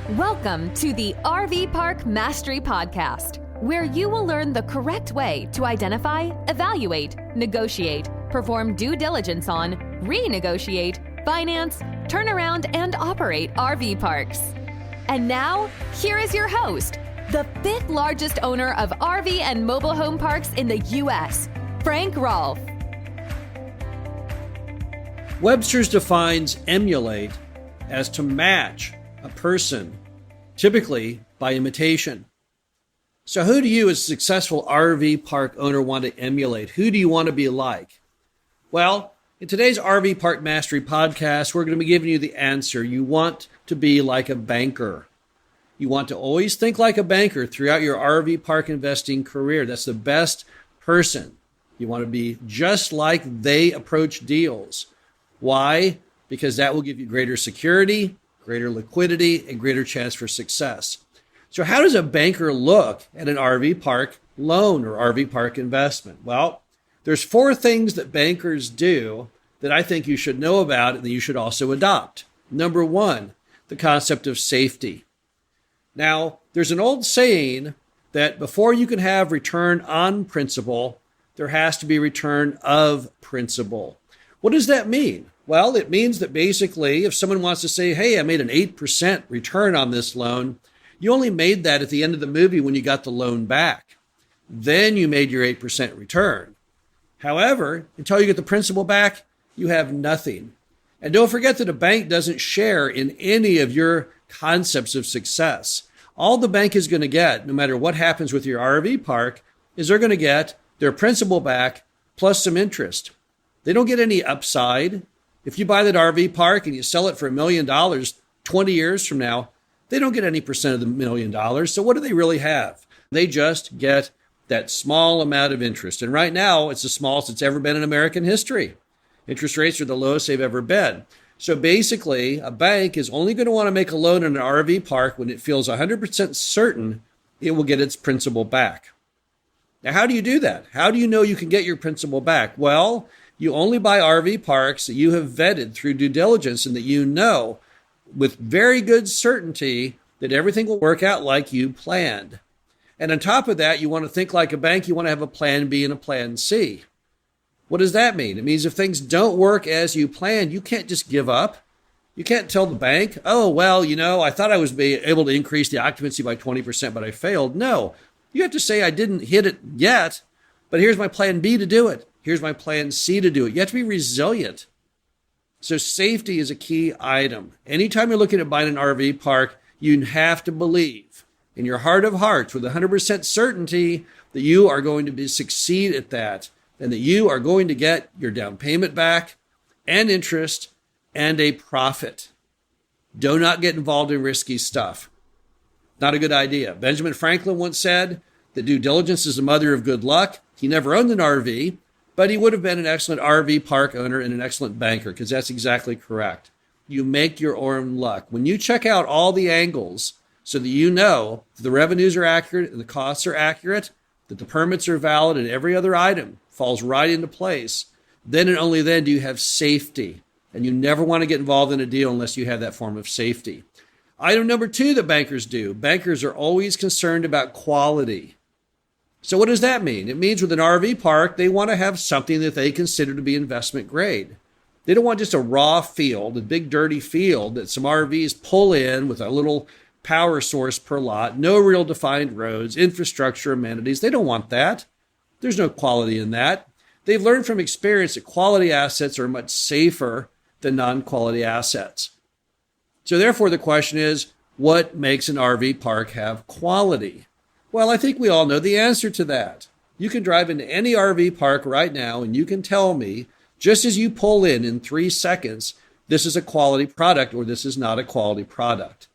Welcome to the RV Park Mastery Podcast, where you will learn the correct way to identify, evaluate, negotiate, perform due diligence on, renegotiate, finance, turn around, and operate RV parks. And now, here is your host, the fifth largest owner of RV and mobile home parks in the U.S., Frank Rolfe. Webster's defines emulate as to match a person, typically by imitation. So who do you as a successful RV park owner want to emulate? Who do you want to be like? Well, in today's RV Park Mastery Podcast, we're going to be giving you the answer. You want to be like a banker. You want to always think like a banker throughout your RV park investing career. That's the best person. You want to be just like they approach deals. Why? Because that will give you greater security, greater liquidity, and greater chance for success. So how does a banker look at an RV park loan or RV park investment? Well, there's four things that bankers do that I think you should know about and that you should also adopt. Number one, the concept of safety. Now, there's an old saying that before you can have return on principal, there has to be return of principal. What does that mean? Well, it means that basically if someone wants to say, hey, I made an 8% return on this loan, you only made that at the end of the movie when you got the loan back. Then you made your 8% return. However, until you get the principal back, you have nothing. And don't forget that a bank doesn't share in any of your concepts of success. All the bank is going to get, no matter what happens with your RV park, is they're going to get their principal back plus some interest. They don't get any upside. If you buy that RV park and you sell it for $1 million 20 years from now, they don't get any percent of the $1 million. So what do they really have? They just get that small amount of interest. And right now, it's the smallest it's ever been in American history. Interest rates are the lowest they've ever been. So basically, a bank is only going to want to make a loan in an RV park when it feels 100% certain it will get its principal back. Now, how do you do that? How do you know you can get your principal back? Well, you only buy RV parks that you have vetted through due diligence and that you know with very good certainty that everything will work out like you planned. And on top of that, you want to think like a bank. You want to have a plan B and a plan C. What does that mean? It means if things don't work as you planned, you can't just give up. You can't tell the bank, oh, well, I thought I was able to increase the occupancy by 20%, but I failed. No, you have to say I didn't hit it yet, but here's my plan B to do it. Here's my plan C to do it. You have to be resilient. So safety is a key item. Anytime you're looking at buying an RV park, you have to believe in your heart of hearts with 100% certainty that you are going to succeed at that and that you are going to get your down payment back and interest and a profit. Do not get involved in risky stuff. Not a good idea. Benjamin Franklin once said that due diligence is the mother of good luck. He never owned an RV, but he would have been an excellent RV park owner and an excellent banker because that's exactly correct. You make your own luck. When you check out all the angles so that you know that the revenues are accurate and the costs are accurate, that the permits are valid and every other item falls right into place, then and only then do you have safety. And you never want to get involved in a deal unless you have that form of safety. Item number two that bankers do. Bankers are always concerned about quality. So what does that mean? It means with an RV park, they want to have something that they consider to be investment grade. They don't want just a raw field, a big dirty field that some RVs pull in with a little power source per lot, no real defined roads, infrastructure, amenities. They don't want that. There's no quality in that. They've learned from experience that quality assets are much safer than non-quality assets. So therefore, the question is, what makes an RV park have quality? Well, I think we all know the answer to that. You can drive into any RV park right now and you can tell me, just as you pull in 3 seconds, this is a quality product or this is not a quality product.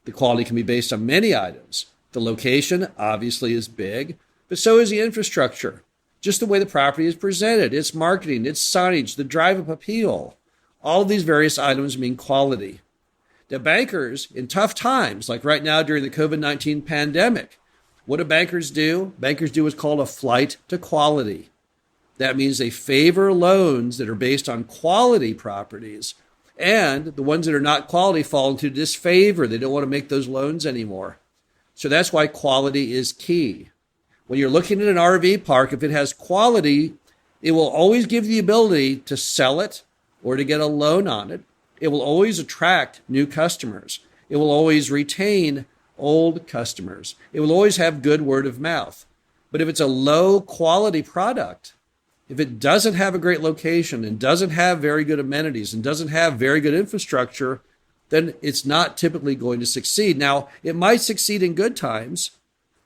The quality can be based on many items. The location obviously is big, but so is the infrastructure. Just the way the property is presented, its marketing, its signage, the drive-up appeal. All of these various items mean quality. Now, bankers in tough times, like right now during the COVID-19 pandemic, what do bankers do? Bankers do what's called a flight to quality. That means they favor loans that are based on quality properties And the ones that are not quality fall into disfavor. They don't want to make those loans anymore. So that's why quality is key. When you're looking at an RV park, if it has quality, it will always give you the ability to sell it or to get a loan on it. It will always attract new customers. It will always retain old customers. It will always have good word of mouth. But if it's a low quality product, if it doesn't have a great location and doesn't have very good amenities and doesn't have very good infrastructure, then it's not typically going to succeed. Now, it might succeed in good times,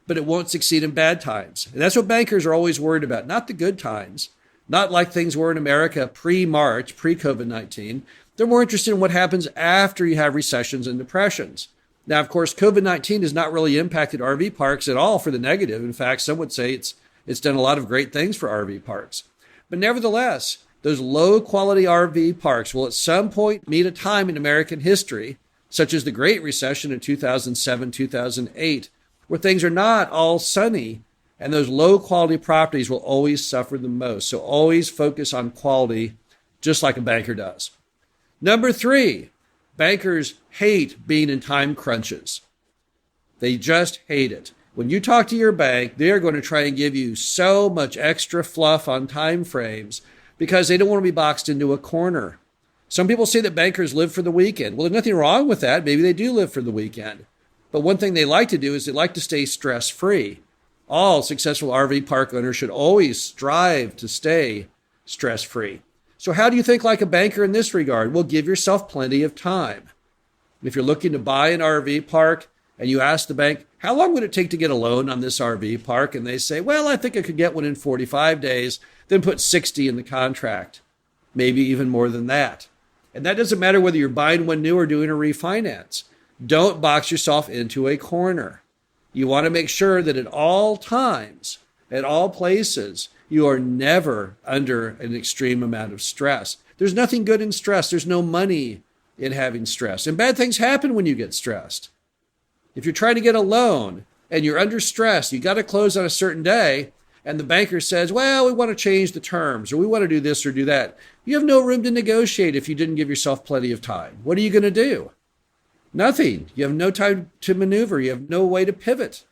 but it won't succeed in bad times. And that's what bankers are always worried about, not the good times, not like things were in America pre-March, pre-COVID-19. They're more interested in what happens after you have recessions and depressions. Now, of course, COVID-19 has not really impacted RV parks at all for the negative. In fact, some would say it's done a lot of great things for RV parks. But nevertheless, those low-quality RV parks will at some point meet a time in American history, such as the Great Recession in 2007, 2008, where things are not all sunny, and those low-quality properties will always suffer the most. So always focus on quality, just like a banker does. Number 3, bankers hate being in time crunches. They just hate it. When you talk to your bank, they're going to try and give you so much extra fluff on time frames because they don't want to be boxed into a corner. Some people say that bankers live for the weekend. Well, there's nothing wrong with that. Maybe they do live for the weekend. But one thing they like to do is they like to stay stress-free. All successful RV park owners should always strive to stay stress-free. So how do you think like a banker in this regard? Well, give yourself plenty of time. If you're looking to buy an RV park and you ask the bank, how long would it take to get a loan on this RV park? And they say, well, I think I could get one in 45 days, then put 60 in the contract, maybe even more than that. And that doesn't matter whether you're buying one new or doing a refinance. Don't box yourself into a corner. You want to make sure that at all times, at all places, you are never under an extreme amount of stress. There's nothing good in stress. There's no money in having stress. And bad things happen when you get stressed. If you're trying to get a loan and you're under stress, you got to close on a certain day, and the banker says, well, we want to change the terms, or we want to do this or do that. You have no room to negotiate if you didn't give yourself plenty of time. What are you going to do? Nothing. You have no time to maneuver. You have no way to pivot.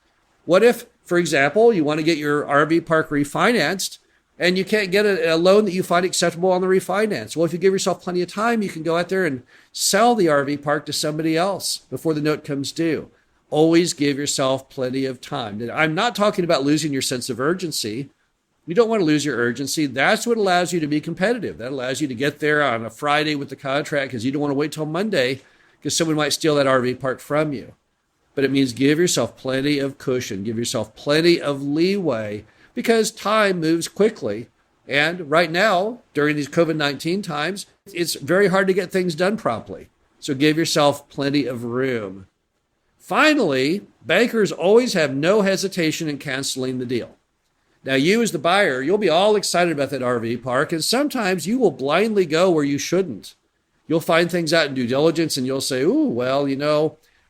What if, for example, you want to get your RV park refinanced and you can't get a loan that you find acceptable on the refinance? Well, if you give yourself plenty of time, you can go out there and sell the RV park to somebody else before the note comes due. Always give yourself plenty of time. I'm not talking about losing your sense of urgency. You don't want to lose your urgency. That's what allows you to be competitive. That allows you to get there on a Friday with the contract because you don't want to wait till Monday because someone might steal that RV park from you. But it means give yourself plenty of cushion. Give yourself plenty of leeway because time moves quickly. And right now, during these COVID-19 times, it's very hard to get things done promptly. So give yourself plenty of room. Finally, bankers always have no hesitation in canceling the deal. Now, you as the buyer, you'll be all excited about that RV park, and sometimes you will blindly go where you shouldn't. You'll find things out in due diligence, and you'll say, ooh, well,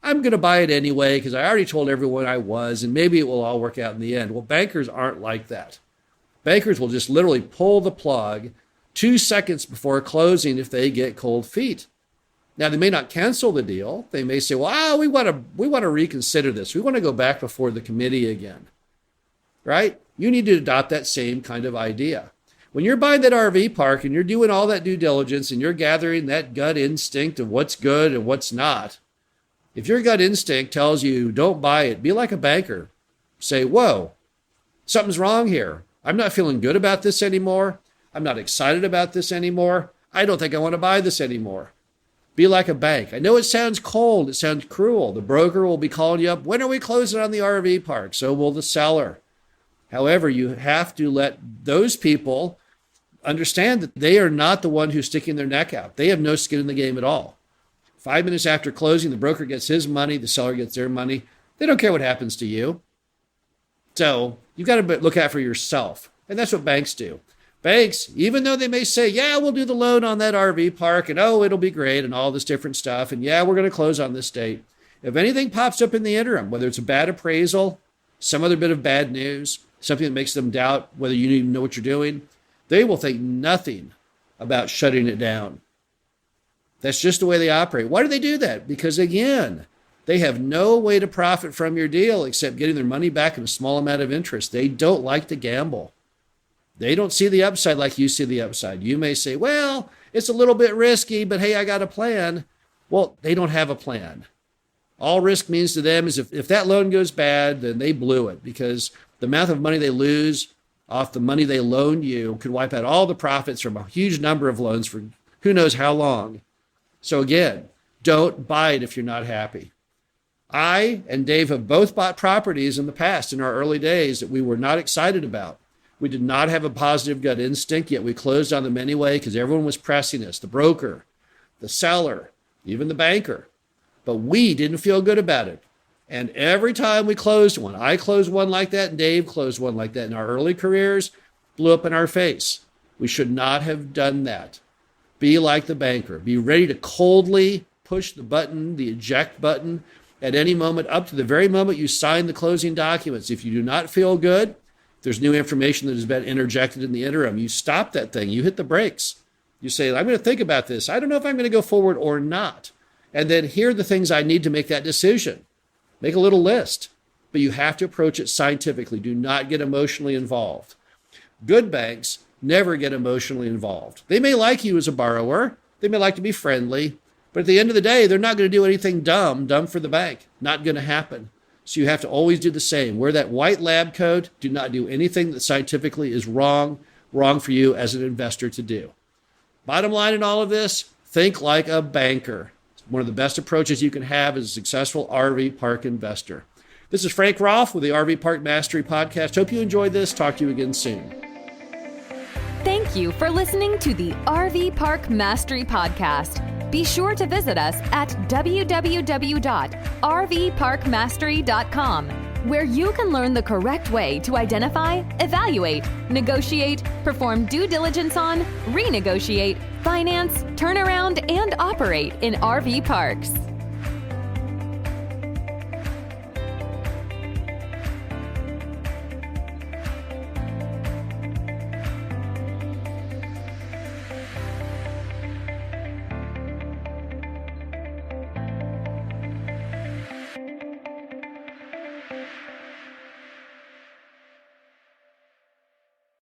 I'm going to buy it anyway because I already told everyone I was, and maybe it will all work out in the end. Well, bankers aren't like that. Bankers will just literally pull the plug 2 seconds before closing if they get cold feet. Now, they may not cancel the deal. They may say, well, we want to reconsider this. We want to go back before the committee again, right? You need to adopt that same kind of idea. When you're buying that RV park and you're doing all that due diligence and you're gathering that gut instinct of what's good and what's not, if your gut instinct tells you don't buy it, be like a banker. Say, whoa, something's wrong here. I'm not feeling good about this anymore. I'm not excited about this anymore. I don't think I want to buy this anymore. Be like a bank. I know it sounds cold. It sounds cruel. The broker will be calling you up. When are we closing on the RV park? So will the seller. However, you have to let those people understand that they are not the one who's sticking their neck out. They have no skin in the game at all. 5 minutes after closing, the broker gets his money. The seller gets their money. They don't care what happens to you. So you've got to look out for yourself. And that's what banks do. Banks, even though they may say, yeah, we'll do the loan on that RV park and oh, it'll be great and all this different stuff. And yeah, we're going to close on this date. If anything pops up in the interim, whether it's a bad appraisal, some other bit of bad news, something that makes them doubt whether you even know what you're doing, they will think nothing about shutting it down. That's just the way they operate. Why do they do that? Because again, they have no way to profit from your deal except getting their money back in a small amount of interest. They don't like to gamble. They don't see the upside like you see the upside. You may say, well, it's a little bit risky, but hey, I got a plan. Well, they don't have a plan. All risk means to them is if that loan goes bad, then they blew it, because the amount of money they lose off the money they loaned you could wipe out all the profits from a huge number of loans for who knows how long. So again, don't buy it if you're not happy. I and Dave have both bought properties in the past, in our early days, that we were not excited about. We did not have a positive gut instinct, yet we closed on them anyway because everyone was pressing us, the broker, the seller, even the banker. But we didn't feel good about it. And every time we closed one, I closed one like that and Dave closed one like that in our early careers, blew up in our face. We should not have done that. Be like the banker. Be ready to coldly push the button, the eject button, at any moment, up to the very moment you sign the closing documents. If you do not feel good, there's new information that has been interjected in the interim, you stop that thing. You hit the brakes. You say, I'm going to think about this. I don't know if I'm going to go forward or not. And then here are the things I need to make that decision. Make a little list. But you have to approach it scientifically. Do not get emotionally involved. Good banks never get emotionally involved. They may like you as a borrower. They may like to be friendly. But at the end of the day, they're not going to do anything dumb for the bank. Not going to happen. So you have to always do the same. Wear that white lab coat. Do not do anything that scientifically is wrong for you as an investor to do. Bottom line in all of this, think like a banker. It's one of the best approaches you can have as a successful RV park investor. This is Frank Rolfe with the RV Park Mastery Podcast. Hope you enjoyed this. Talk to you again soon. Thank you for listening to the RV Park Mastery Podcast. Be sure to visit us at www.rvparkmastery.com, where you can learn the correct way to identify, evaluate, negotiate, perform due diligence on, renegotiate, finance, turn around, and operate in RV parks.